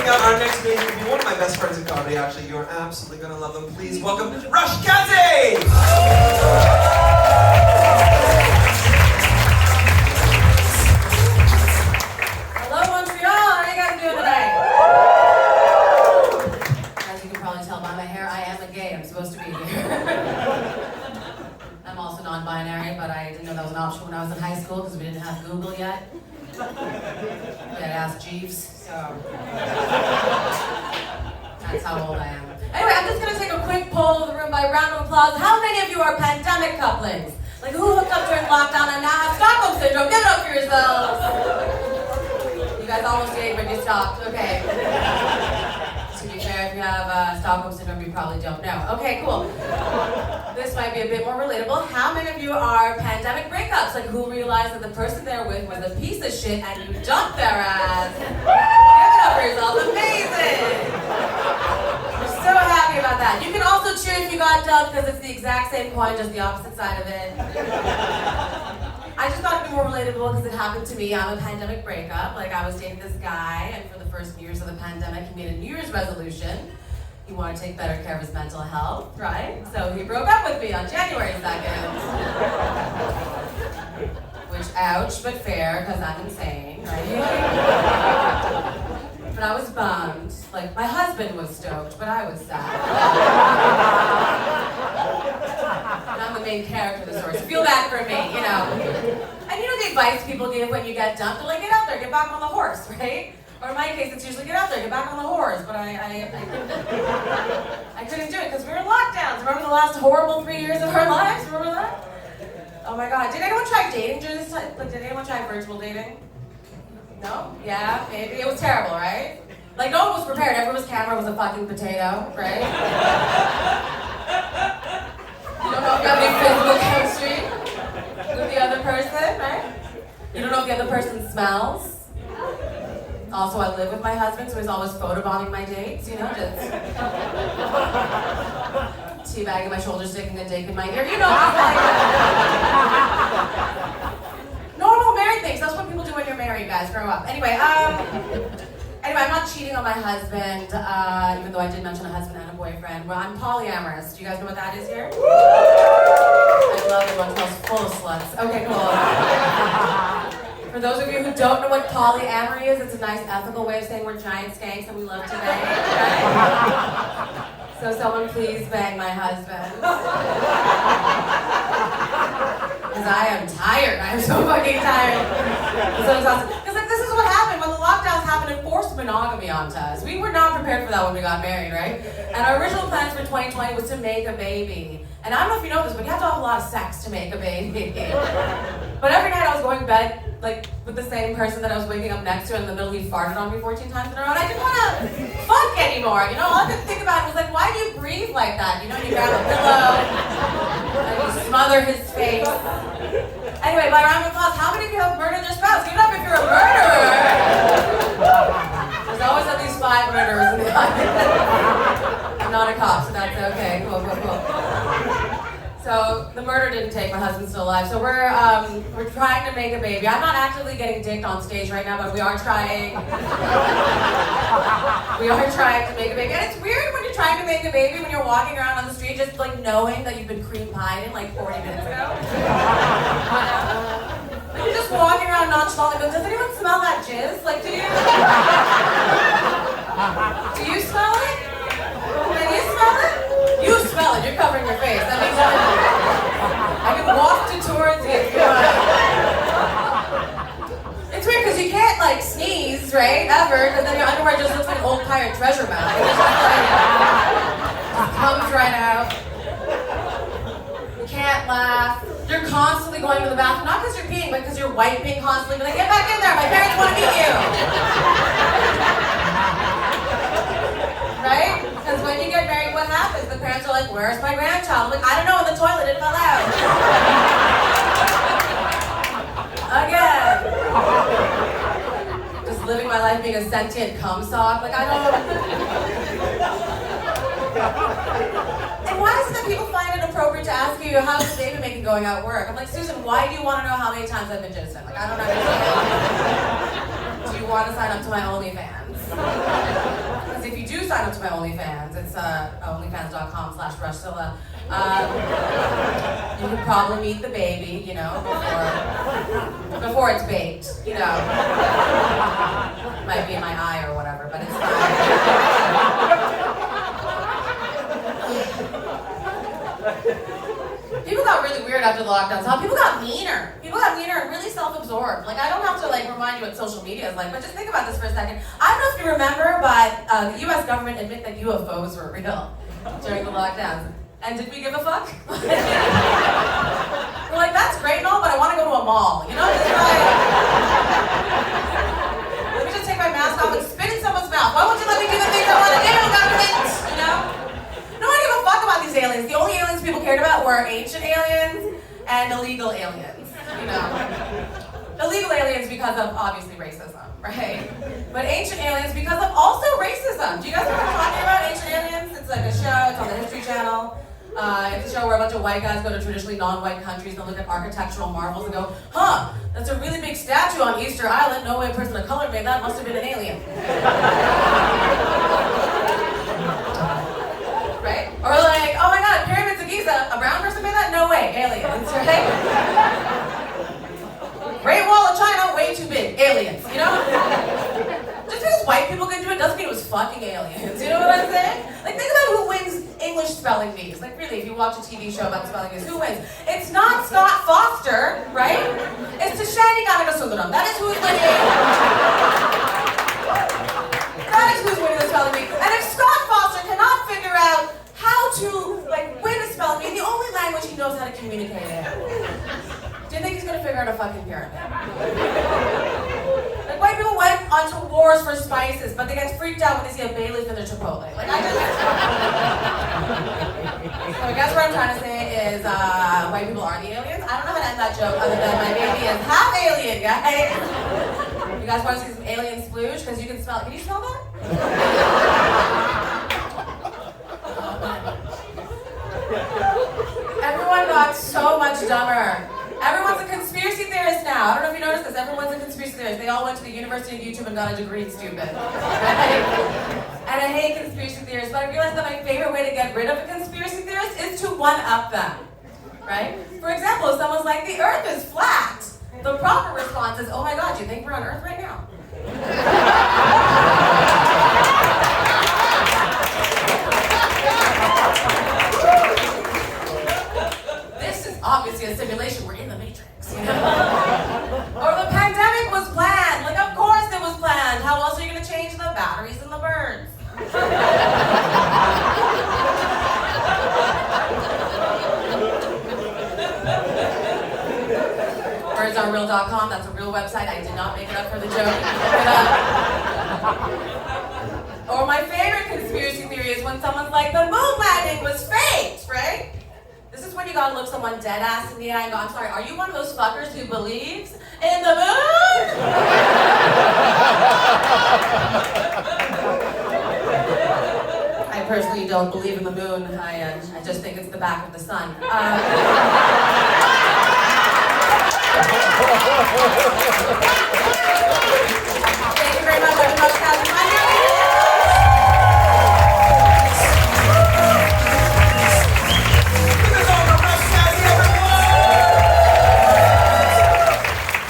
out our next amazing people, one of my best friends in comedy, actually. You're absolutely gonna love them. Please welcome Rush Kazi! Hello, Montreal! How are you guys doing tonight? As you can probably tell by my hair, I am a gay. I'm supposed to be here. I'm also non-binary, but I didn't know that was an option when I was in high school because we didn't have Google yet. We had to ask Jeeves, so that's how old I am. Anyway, I'm just gonna take a quick poll of the room by round of applause. How many of you are pandemic couplings? Like who hooked up during lockdown and now have Stockholm syndrome? Give it up for yourselves. You guys almost did when you stopped. Okay. To be fair, if you have Stockholm syndrome, you probably don't know. Okay, cool. This might be a bit more relatable. How many of you are pandemic breakups? Like who realized that the person they're with was a piece of shit and you dumped their ass? Give it up for yourselves. Amazing. We're so happy about that. You can also cheer if you got dumped because it's the exact same coin, just the opposite side of it. I just thought it'd be more relatable because it happened to me. I'm a pandemic breakup. Like I was dating this guy, and for the first years of the pandemic, he made a New Year's resolution. He wanted to take better care of his mental health, right? So he broke up with me on January 2nd. Which, ouch, but fair, because I'm insane, right? But I was bummed. Like, my husband was stoked, but I was sad. And I'm the main character of the story, so feel bad for me, you know. And you know the advice people give when you get dumped? They're like, get out there, get back on the horse, right? Or in my case, it's usually get out there, get back on the horse. But I couldn't do it because we were in lockdowns. Remember the last horrible 3 years of our lives? Remember that? Oh my God. Did anyone try dating during this time? Like, did anyone try virtual dating? No? Yeah, maybe. It was terrible, right? Like, no one was prepared. Everyone's camera was a fucking potato, right? You don't know if you have any physical chemistry with the other person, right? You don't know if the other person smells. Also, I live with my husband, so he's always photobombing my dates, you know, just teabagging my shoulder, sticking a dick in my ear, you know, like normal married things. That's what people do when you're married, guys. Grow up. Anyway, I'm not cheating on my husband, even though I did mention a husband and a boyfriend. Well, I'm polyamorous. Do you guys know what that is here? I love it. Montreal's full of sluts. Okay, cool. For those of you who don't know what polyamory is, it's a nice ethical way of saying we're giant skanks and we love to bang, right? So someone please bang my husband. Because I am tired. I am so fucking tired. I'm so exhausted. Because like this is what happened when the lockdowns happened and forced monogamy onto us. We were not prepared for that when we got married, right? And our original plans for 2020 was to make a baby. And I don't know if you know this, but you have to have a lot of sex to make a baby. But every night I was going to bed like with the same person that I was waking up next to, and in the middle he farted on me 14 times in a row, and I didn't want to fuck anymore, you know? All I could think about was like, why do you breathe like that? You know, you grab a pillow, and you smother his face. Anyway, by round of applause, how many of you have murdered their spouse? Give it up if you're a murderer! There's always at least 5 murderers in the audience. I'm not a cop, so that's okay. Cool, cool, cool. So the murder didn't take. My husband's still alive. So we're trying to make a baby. I'm not actively getting dicked on stage right now, but we are trying. We are trying to make a baby. And it's weird when you're trying to make a baby when you're walking around on the street just like knowing that you've been cream pied in like 40 minutes ago. Like you're just walking around nonchalantly. Does anyone smell that jizz? Like, do you? Do you smell it? Can you smell it? You smell it. You're covering your face. That means I can waft it towards you if you want. It's weird because you can't like sneeze, right? Ever, because then your underwear just looks like an old pirate treasure map. It just comes right out. You can't laugh. You're constantly going to the bathroom, not because you're peeing, but because you're wiping constantly. But like, get back in there. My parents want to meet you. Right? Because when you get married, what happens? The parents are like, where's my grandchild? I'm like, I don't know, in the toilet, it fell out. Again. Just living my life being a sentient cum sock. Like, I don't. And why is it that people find it appropriate to ask you, how's the baby making going at work? I'm like, Susan, why do you want to know how many times I've been jizzed in? Like, I don't understand. Do you you want to sign up to my OnlyFans. Because if you do sign up to my OnlyFans, it's onlyfans.com/Rushzilla. You could probably meet the baby, you know, before it's baked, you know. It might be in my eye or whatever, but it's fine. People got really weird after the lockdowns. Huh? People got meaner. People got meaner and really self-absorbed. Like, I don't have to like remind you what social media is like, but just think about this for a second. I don't know if you remember, but the U.S. government admitted that UFOs were real during the lockdowns. And did we give a fuck? We're like, that's great and all, but I want to go to a mall. You know, just like, let me just take my mask off and spit in someone's mouth. Why won't you let me do the things I want to do, government? You know? No one gave a fuck about these aliens. The only aliens people cared about were ancient aliens and illegal aliens. You know? Illegal aliens because of, obviously, racism, right? But ancient aliens because of also racism. Do you guys know what I'm talking about, ancient aliens? It's like a show, it's on the History Channel. It's a show where a bunch of white guys go to traditionally non-white countries and look at architectural marvels and go, huh, that's a really big statue on Easter Island. No way a person of color made that. Must have been an alien. Right? Or like, oh my god, pyramids of Giza, a brown person made that? No way, aliens, right? Great Wall of China, way too big, aliens, you know? Just because white people can do it doesn't mean it was fucking aliens, you know what I'm saying? Like, think about who wins English spelling bees. Like, really, if you watch a TV show about spelling bees, who wins? It's not Scott Foster, right? It's Tashani Ganagasundaram. That is who's winning. That is who's winning the spelling bee. And if Scott Foster cannot figure out how to, like, win a spelling bee, the only language he knows how to communicate in, do you think he's gonna figure out a fucking pyramid? Like, white people went onto wars for spices, but they get freaked out when they see a bay leaf in their Chipotle. Like, I just... So I guess what I'm trying to say is, white people are the aliens. I don't know how to end that joke other than my baby is half alien, guys. You guys want to see some alien splooge? Because you can smell it. Can you smell that? Everyone got so much dumber. Everyone's a conspiracy theorist now. I don't know if you noticed this. Everyone's a conspiracy theorist. They all went to the University of YouTube and got a degree, stupid. Right? And I hate conspiracy theorists, but I realized that my favorite way to get rid of a conspiracy theorist is to one-up them. Right? For example, if someone's like, the Earth is flat, the proper response is, oh my god, do you think we're on Earth right now? Obviously a simulation, we're in the Matrix, you know? Or the pandemic was planned. Like, of course it was planned. How else are you going to change the batteries in the birds? Birdsarereal.com, that's a real website. I did not make it up for the joke. Or my favorite conspiracy theory is when someone's like, the moon landing was faked, right? This is when you gotta look someone dead ass in the eye and go, I'm sorry, are you one of those fuckers who believes in the moon? I personally don't believe in the moon. I just think it's the back of the sun.